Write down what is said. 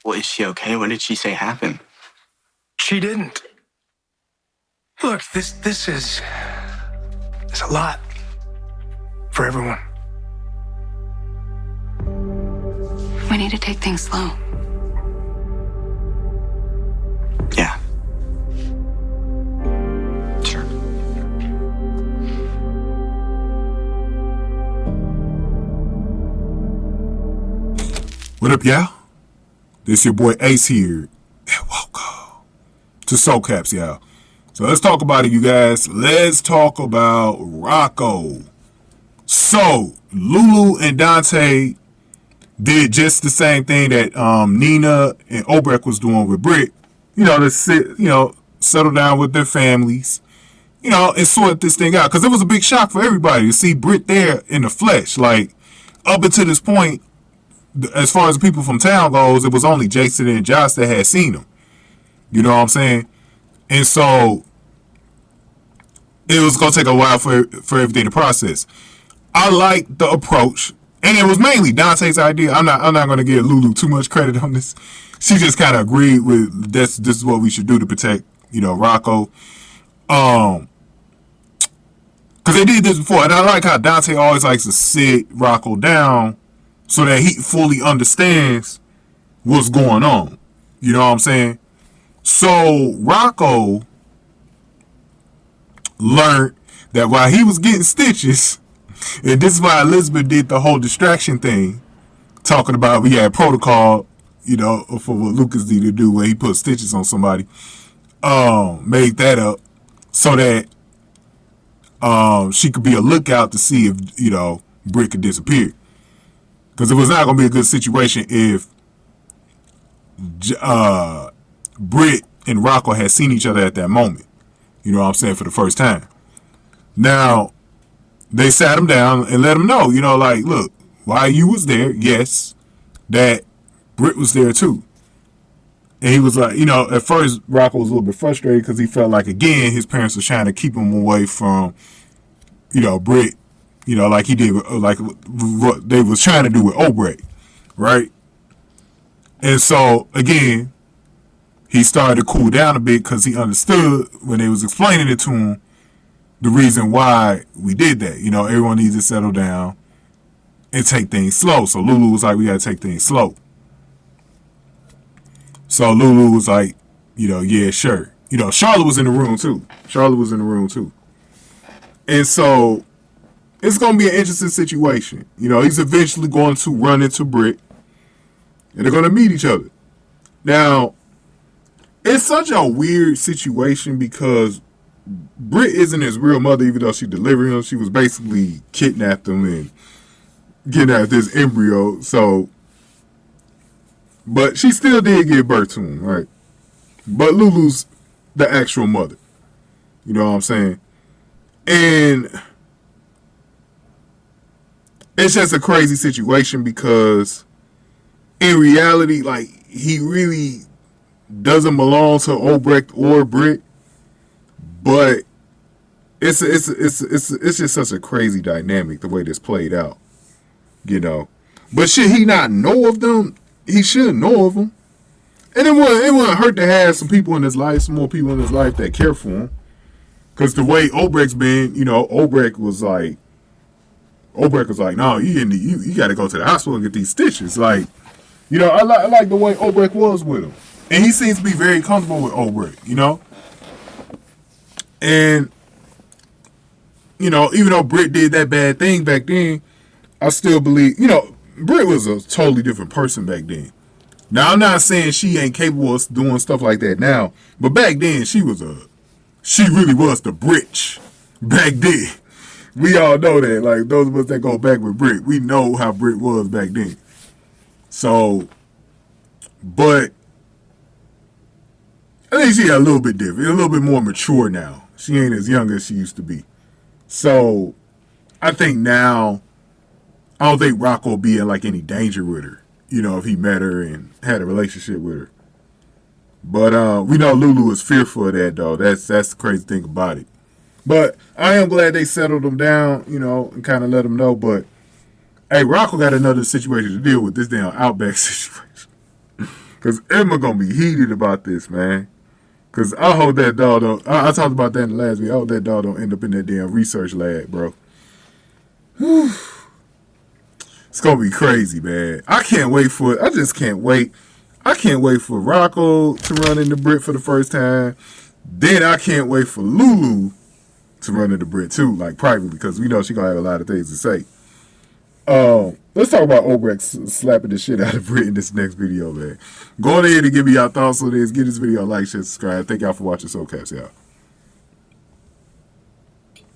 Well, is she okay? What did she say happened? She didn't. Look, this is a lot for everyone. We need to take things slow. Yeah. Sure. What up, y'all? This your boy Ace here. And welcome to Soul Caps, y'all. So let's talk about it, you guys. Let's talk about Rocco. So, Lulu and Dante did just the same thing that Nina and Obrecht was doing with Britt. To settle down with their families, and sort this thing out. Because it was a big shock for everybody to see Britt there in the flesh. Like, up until this point, as far as the people from town goes, it was only Jason and Josh that had seen him. You know what I'm saying? And so it was gonna take a while for everything to process. I like the approach, and it was mainly Dante's idea. I'm not gonna give Lulu too much credit on this. She just kind of agreed with this is what we should do to protect, Rocco. Because they did this before, and I like how Dante always likes to sit Rocco down so that he fully understands what's going on. You know what I'm saying? So Rocco learned that while he was getting stitches, and this is why Elizabeth did the whole distraction thing, talking about we had protocol, for what Lucas needed to do when he put stitches on somebody, made that up so that she could be a lookout to see if, Britt could disappear. Because it was not going to be a good situation if Britt and Rocco had seen each other at that moment. You know what I'm saying? For the first time. Now, they sat him down and let him know, look, while you was there, yes, that Britt was there too. And he was like, at first Rocco was a little bit frustrated because he felt like, again, his parents were trying to keep him away from, Britt, like he did, like what they was trying to do with Obrecht, right? And so, again, he started to cool down a bit because he understood when they was explaining it to him, the reason why we did that. Everyone needs to settle down and take things slow. So Lulu was like, we got to take things slow. So Lulu was like, yeah, sure. Charlotte was in the room too. And so it's going to be an interesting situation. He's eventually going to run into Britt, and they're going to meet each other. Now, it's such a weird situation because Britt isn't his real mother, even though she delivered him. She was basically kidnapped him and getting out this embryo. So, but she still did give birth to him, right? But Lulu's the actual mother. You know what I'm saying? And it's just a crazy situation because in reality, like, he really doesn't belong to Obrecht or Britt, but it's just such a crazy dynamic the way this played out, But should he not know of them? He should know of them, and it wouldn't hurt to have some people in his life, some more people in his life that care for him. Because the way Obrecht's been, Obrecht was like, no, you got to go to the hospital and get these stitches. Like, I like the way Obrecht was with him. And he seems to be very comfortable with Obrecht, And, even though Britt did that bad thing back then, I still believe, Britt was a totally different person back then. Now, I'm not saying she ain't capable of doing stuff like that now, but back then, she really was the Britt back then. We all know that. Like, those of us that go back with Britt, we know how Britt was back then. So, but I think she's a little bit different, a little bit more mature now. She ain't as young as she used to be. So, I think now, I don't think Rocco will be in like any danger with her, if he met her and had a relationship with her. But we know Lulu is fearful of that, though. That's the crazy thing about it. But I am glad they settled them down, and kind of let them know. But, hey, Rocco got another situation to deal with, this damn Outback situation. Because Emma gonna be heated about this, man. Because I hope that dog don't... I talked about that in the last video. I hope that dog don't end up in that damn research lab, bro. Whew. It's gonna be crazy, man. I can't wait for it. I just can't wait. I can't wait for Rocco to run into Britt for the first time. Then I can't wait for Lulu to run into Britt too, like privately, because we know she gonna have a lot of things to say. Let's talk about Obrecht slapping the shit out of Britt in this next video, man. Go ahead and give me your thoughts on this. Give this video a like, share, subscribe. Thank y'all for watching Soul Caps, y'all.